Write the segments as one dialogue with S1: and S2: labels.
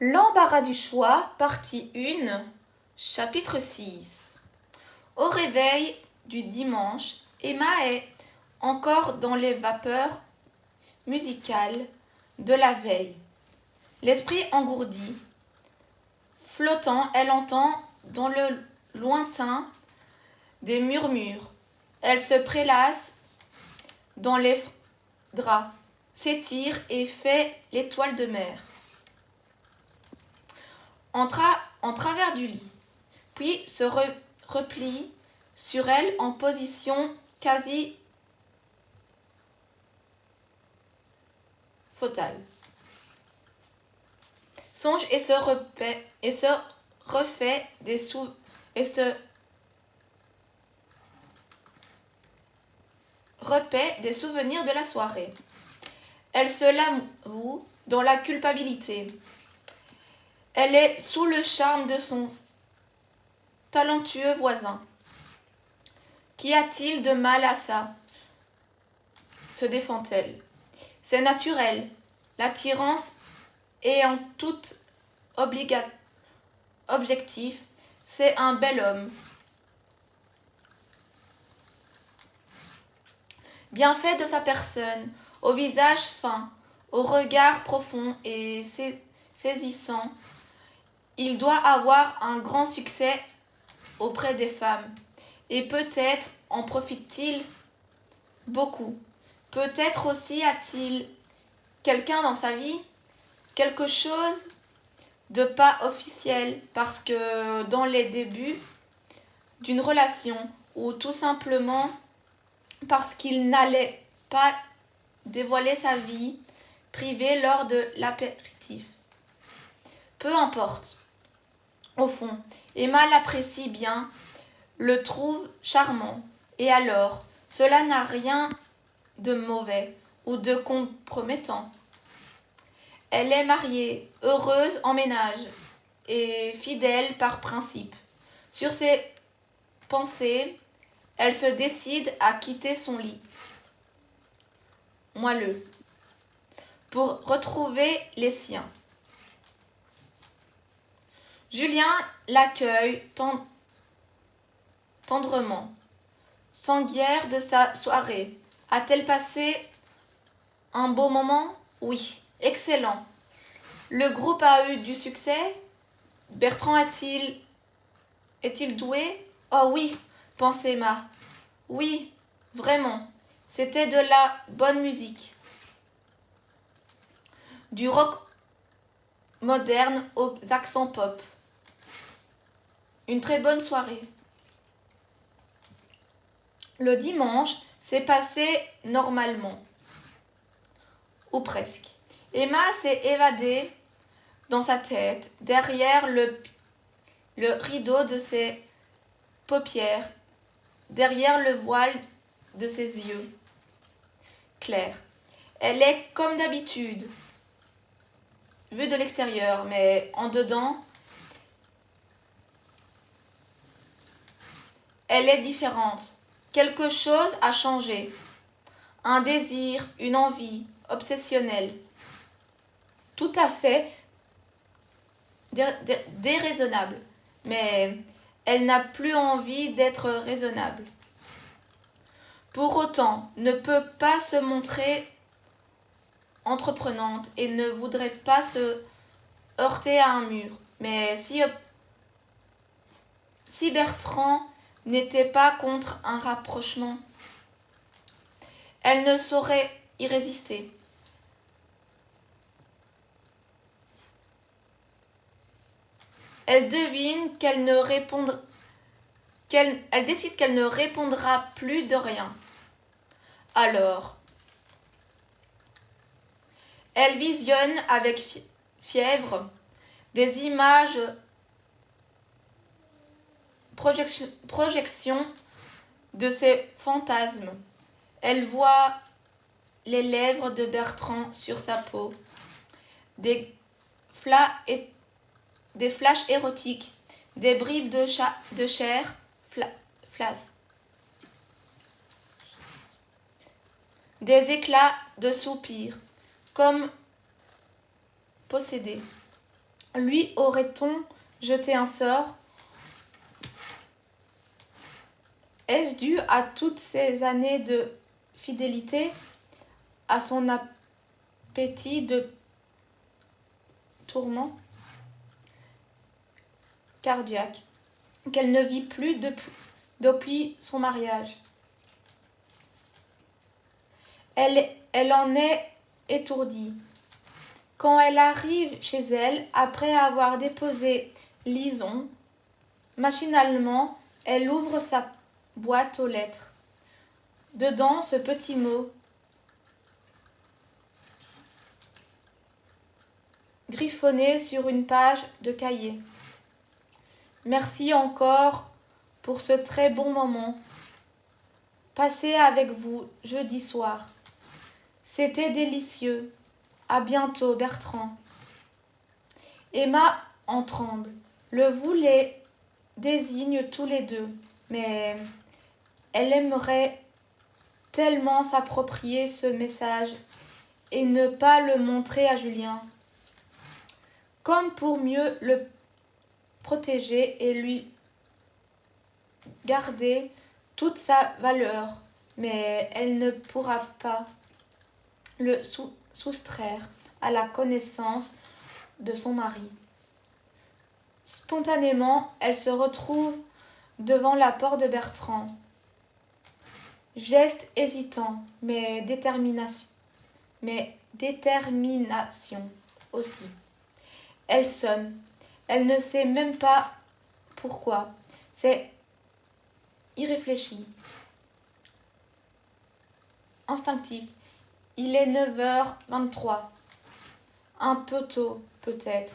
S1: L'embarras du choix, partie 1, chapitre 6. Au réveil du dimanche, Emma est encore dans les vapeurs musicales de la veille. L'esprit engourdi, flottant, elle entend dans le lointain des murmures. Elle se prélasse dans les draps, s'étire et fait l'étoile de mer. En travers du lit, puis se replie sur elle en position quasi fœtale. Songe et se refait des souvenirs de la soirée. Elle se l'avoue dans la culpabilité. Elle est sous le charme de son talentueux voisin. Qu'y a-t-il de mal à ça? Se défend-elle. C'est naturel. L'attirance est en tout objectif. C'est un bel homme. Bien fait de sa personne, au visage fin, au regard profond et saisissant, il doit avoir un grand succès auprès des femmes. Et peut-être en profite-t-il beaucoup. Peut-être aussi a-t-il quelqu'un dans sa vie, quelque chose de pas officiel, parce que dans les débuts d'une relation, ou tout simplement parce qu'il n'allait pas dévoiler sa vie privée lors de l'apéritif. Peu importe. Au fond, Emma l'apprécie bien, le trouve charmant. Et alors, cela n'a rien de mauvais ou de compromettant. Elle est mariée, heureuse en ménage et fidèle par principe. Sur ses pensées, elle se décide à quitter son lit moelleux pour retrouver les siens. Julien l'accueille tendrement. Sans guère de sa soirée. A-t-elle passé un beau moment? Oui, excellent. Le groupe a eu du succès? Bertrand est-il doué? Oh oui, pensait Emma. Oui, vraiment. C'était de la bonne musique. Du rock moderne aux accents pop. Une très bonne soirée. Le dimanche s'est passé normalement. Ou presque. Emma s'est évadée dans sa tête, derrière le rideau de ses paupières, derrière le voile de ses yeux clairs. Elle est comme d'habitude, vue de l'extérieur, mais en dedans, elle est différente. Quelque chose a changé. Un désir, une envie obsessionnelle. Tout à fait déraisonnable. Mais elle n'a plus envie d'être raisonnable. Pour autant, ne peut pas se montrer entreprenante et ne voudrait pas se heurter à un mur. Mais si Bertrand n'était pas contre un rapprochement, elle ne saurait y résister. Elle devine elle décide qu'elle ne répondra plus de rien. Alors, elle visionne avec fièvre des images, projections de ses fantasmes. Elle voit les lèvres de Bertrand sur sa peau, des flashs érotiques, des bribes de chair flasque, des éclats de soupirs, comme possédés. Lui aurait-on jeté un sort? Est-ce dû à toutes ces années de fidélité, à son appétit de tourment cardiaque, qu'elle ne vit plus depuis son mariage? Elle en est étourdie. Quand elle arrive chez elle, après avoir déposé Lison, machinalement, elle ouvre sa boîte aux lettres. Dedans, ce petit mot griffonné sur une page de cahier. Merci encore pour ce très bon moment passé avec vous jeudi soir. C'était délicieux. À bientôt, Bertrand. Emma en tremble. Le vous les désigne tous les deux, mais elle aimerait tellement s'approprier ce message et ne pas le montrer à Julien, comme pour mieux le protéger et lui garder toute sa valeur, mais elle ne pourra pas le soustraire à la connaissance de son mari. Spontanément, elle se retrouve devant la porte de Bertrand. Geste hésitant, mais détermination aussi. Elle sonne. Elle ne sait même pas pourquoi. C'est irréfléchi, instinctif. Il est 9h23. Un peu tôt, peut-être.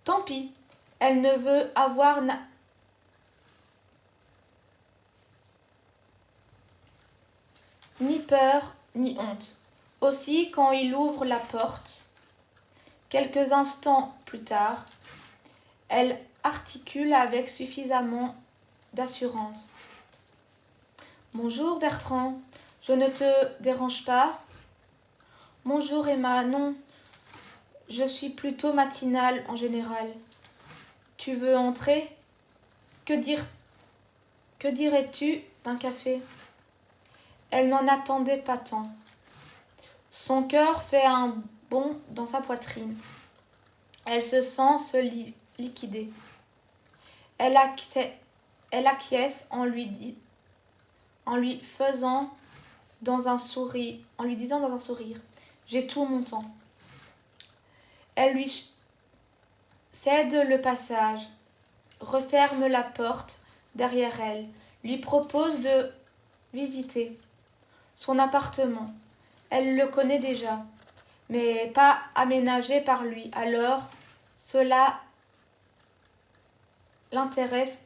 S1: Tant pis. Elle ne veut avoir ni peur ni honte. Aussi, quand il ouvre la porte, quelques instants plus tard, elle articule avec suffisamment d'assurance. Bonjour Bertrand, je ne te dérange pas? Bonjour Emma, non, je suis plutôt matinale en général. Tu veux entrer? Que dirais-tu d'un café? Elle n'en attendait pas tant. Son cœur fait un bond dans sa poitrine. Elle se sent se liquider. Elle acquiesce en lui disant dans un sourire, j'ai tout mon temps. Elle lui cède le passage, referme la porte derrière elle, lui propose de visiter son appartement. Elle le connaît déjà, mais pas aménagé par lui, alors cela l'intéresse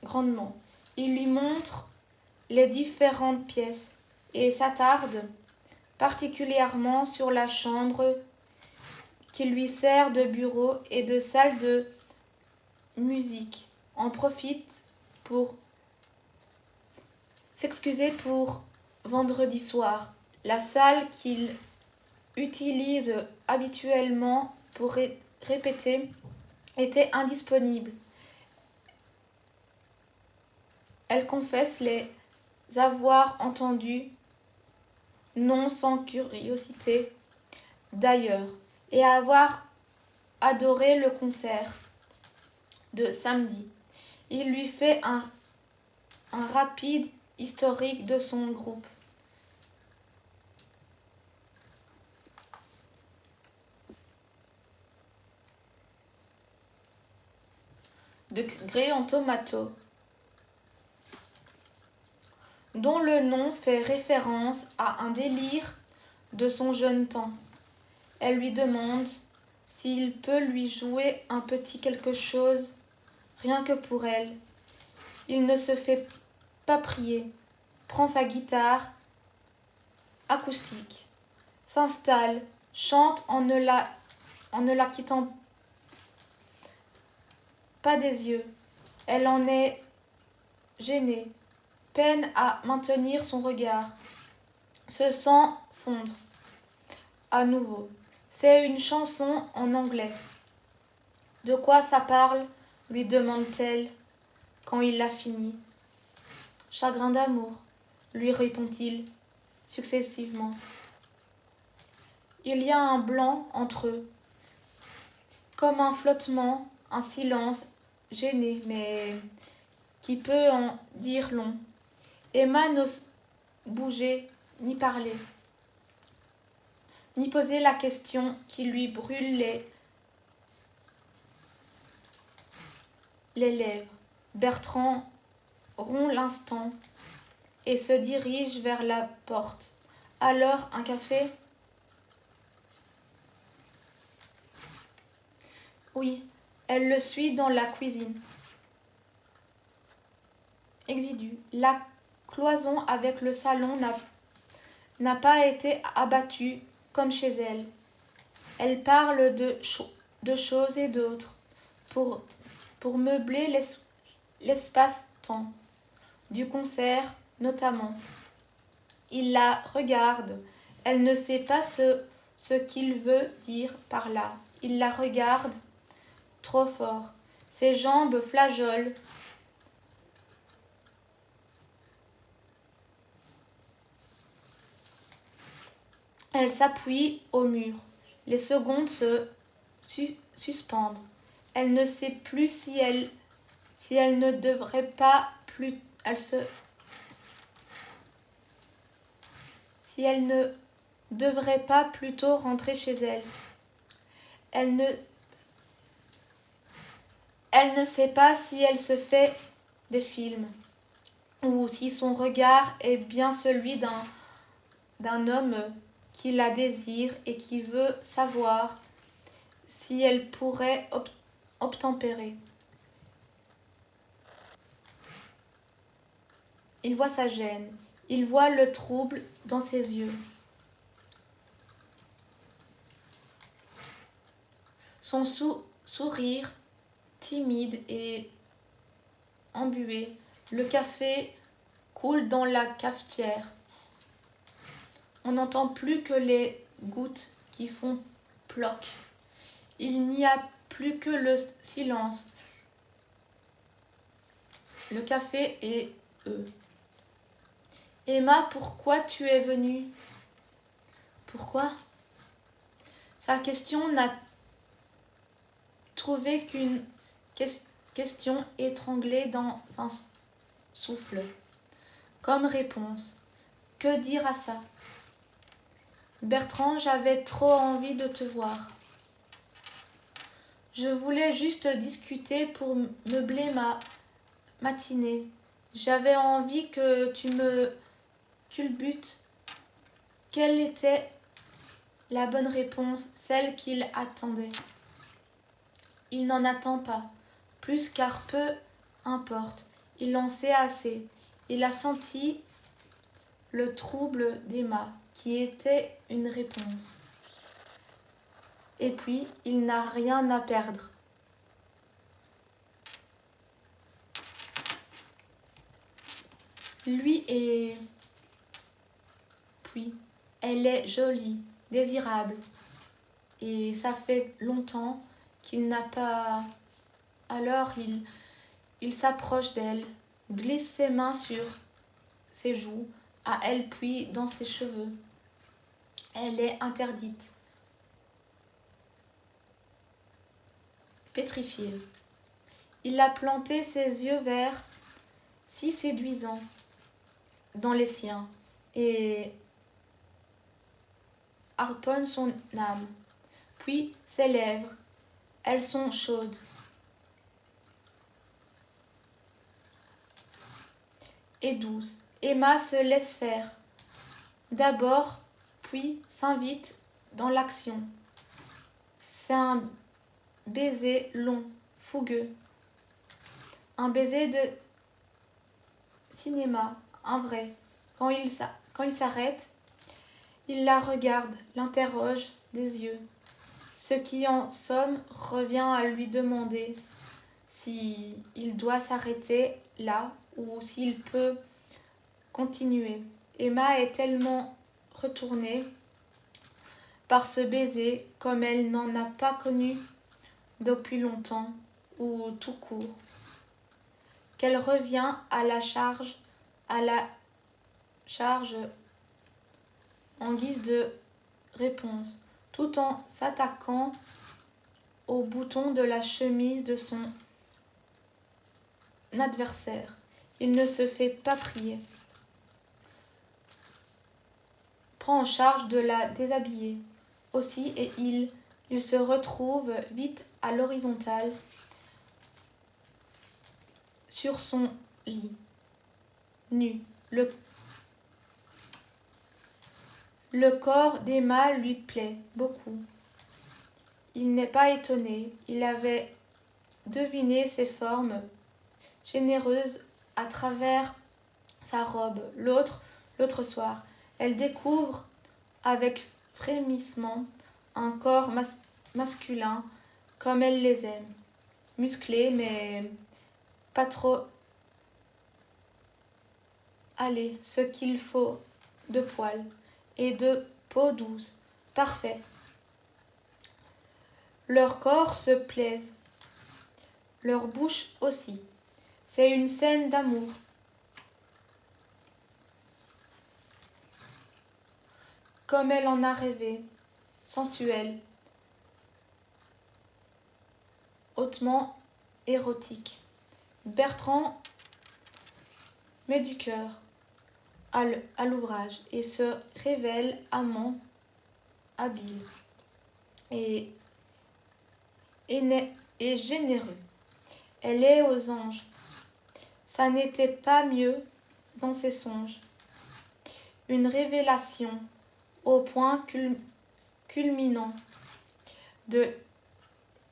S1: grandement. Il lui montre les différentes pièces et s'attarde particulièrement sur la chambre qui lui sert de bureau et de salle de musique. En profite pour s'excuser pour vendredi soir. La salle qu'il utilise habituellement pour répéter était indisponible. Elle confesse les avoir entendus, non sans curiosité d'ailleurs, et avoir adoré le concert de samedi. Il lui fait un rapide historique de son groupe. De gré en tomato, dont le nom fait référence à un délire de son jeune temps. Elle lui demande s'il peut lui jouer un petit quelque chose, rien que pour elle. Il ne se fait pas prier, prend sa guitare acoustique, s'installe, chante en ne la quittant pas des yeux. Elle en est gênée, peine à maintenir son regard, se sent fondre à nouveau. C'est une chanson en anglais. De quoi ça parle lui demande-t-elle quand il l'a fini. Chagrin d'amour, lui répond-il successivement. Il y a un blanc entre eux, comme un flottement, un silence gêné, mais qui peut en dire long. Emma n'ose bouger ni parler, ni poser la question qui lui brûle les lèvres. Bertrand rompt l'instant et se dirige vers la porte. Alors, un café? Oui, elle le suit dans la cuisine. Exiguë. La cloison avec le salon n'a pas été abattue comme chez elle. Elle parle de choses et d'autres pour meubler l'espace-temps, du concert notamment. Il la regarde. Elle ne sait pas ce qu'il veut dire par là. Il la regarde trop fort. Ses jambes flageolent. Elle s'appuie au mur. Les secondes se suspendent. Elle ne sait plus si elle ne devrait pas plus, si elle ne devrait pas plutôt rentrer chez elle. Elle ne sait pas si elle se fait des films ou si son regard est bien celui d'un homme qui la désire et qui veut savoir si elle pourrait obtempérer. Il voit sa gêne, il voit le trouble dans ses yeux. Son sourire timide et embué. Le café coule dans la cafetière. On n'entend plus que les gouttes qui font ploc. Il n'y a plus que le silence, le café et eux. Emma, pourquoi tu es venue? Pourquoi? Sa question n'a trouvé qu'une question étranglée dans un souffle. Comme réponse, que dire à ça? Bertrand, j'avais trop envie de te voir. Je voulais juste discuter pour meubler ma matinée. J'avais envie que tu me culbutes. Quelle était la bonne réponse, celle qu'il attendait? Il n'en attend pas, plus car peu importe. Il en sait assez. Il a senti le trouble d'Emma, qui était une réponse. Et puis, il n'a rien à perdre. Lui est... Puis, elle est jolie, désirable. Et ça fait longtemps qu'il n'a pas... Alors, il s'approche d'elle, glisse ses mains sur ses joues, à elle puis dans ses cheveux. Elle est interdite. Pétrifiée. Il a planté ses yeux verts, si séduisants, dans les siens, et harponne son âme. Puis ses lèvres, elles sont chaudes. Et douces. Emma se laisse faire. D'abord, puis s'invite dans l'action. C'est un baiser long, fougueux. Un baiser de cinéma, un vrai. Quand il s'arrête, il la regarde, l'interroge des yeux. Ce qui en somme revient à lui demander si il doit s'arrêter là ou s'il peut continuer. Emma est tellement retournée par ce baiser comme elle n'en a pas connu depuis longtemps, ou tout court, qu'elle revient à la charge en guise de réponse, tout en s'attaquant au bouton de la chemise de son adversaire. Il ne se fait pas prier. Prend en charge de la déshabiller aussi et il se retrouve vite à l'horizontale sur son lit, nu. Le corps d'Emma lui plaît beaucoup. Il n'est pas étonné, il avait deviné ses formes généreuses à travers sa robe l'autre soir. Elle découvre avec frémissement un corps masculin comme elle les aime, musclé mais pas trop. Allez, ce qu'il faut de poils et de peau douce, parfait. Leurs corps se plaisent, leur bouche aussi. C'est une scène d'amour. Comme elle en a rêvé, sensuelle, hautement érotique. Bertrand met du cœur à l'ouvrage et se révèle amant, habile et généreux. Elle est aux anges. Ça n'était pas mieux dans ses songes. Une révélation au point culminant de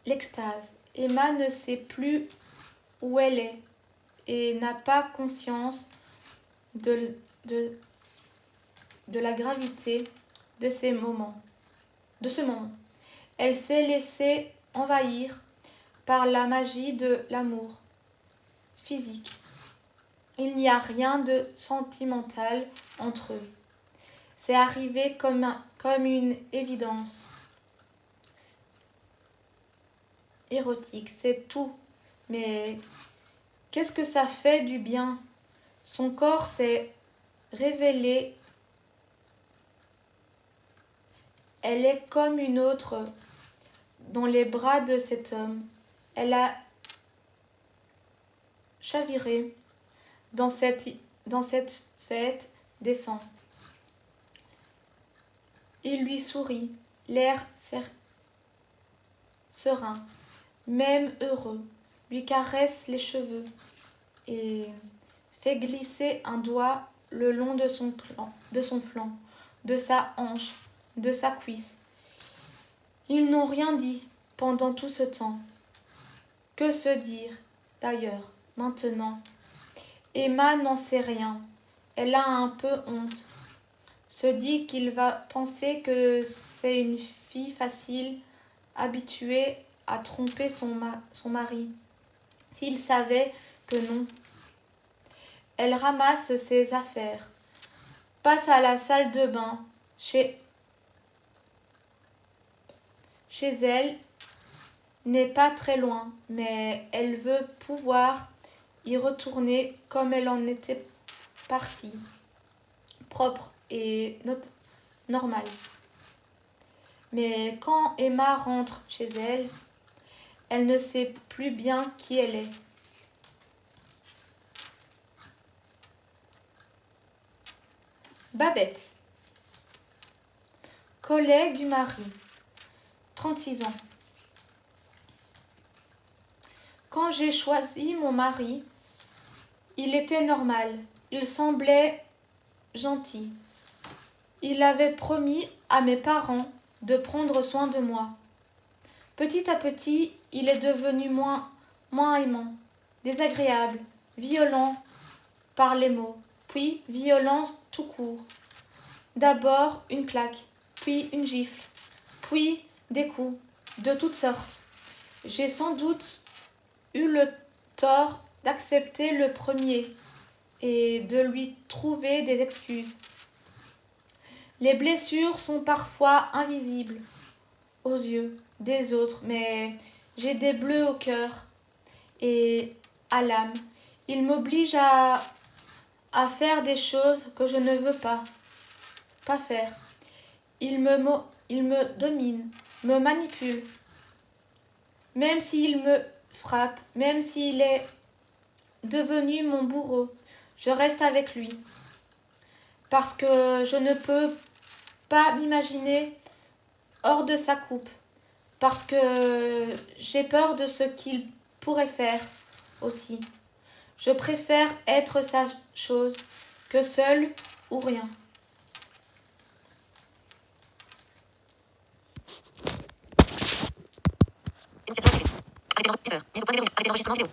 S1: l'extase. Emma ne sait plus où elle est et n'a pas conscience de la gravité de ce moment. Elle s'est laissée envahir par la magie de l'amour physique. Il n'y a rien de sentimental entre eux. C'est arrivé comme une évidence érotique, c'est tout. Mais qu'est-ce que ça fait du bien? Son corps s'est révélé. Elle est comme une autre dans les bras de cet homme. Elle a chaviré dans cette fête des sangs. Il lui sourit, l'air serein, même heureux, lui caresse les cheveux et fait glisser un doigt le long de son flanc, de sa hanche, de sa cuisse. Ils n'ont rien dit pendant tout ce temps. Que se dire, d'ailleurs, maintenant? Emma n'en sait rien. Elle a un peu honte. Se dit qu'il va penser que c'est une fille facile, habituée à tromper son mari. S'il savait que non. Elle ramasse ses affaires, passe à la salle de bain. Chez elle n'est pas très loin, mais elle veut pouvoir y retourner comme elle en était partie, propre et normale. Mais quand Emma rentre chez elle, elle ne sait plus bien qui elle est. Babette, collègue du mari, 36 ans. Quand j'ai choisi mon mari, il était normal, il semblait gentil. Il avait promis à mes parents de prendre soin de moi. Petit à petit, il est devenu moins aimant, désagréable, violent par les mots, puis violence tout court. D'abord une claque, puis une gifle, puis des coups, de toutes sortes. J'ai sans doute eu le tort d'accepter le premier et de lui trouver des excuses. Les blessures sont parfois invisibles aux yeux des autres, mais j'ai des bleus au cœur et à l'âme. Ils m'obligent à faire des choses que je ne veux pas faire. Ils me dominent, me manipulent. Même s'il me frappe, même s'il est devenu mon bourreau, je reste avec lui. Parce que je ne peux pas m'imaginer hors de sa coupe. Parce que j'ai peur de ce qu'il pourrait faire aussi. Je préfère être sa chose que seul ou rien.
S2: Avec des enregistrements vidéo.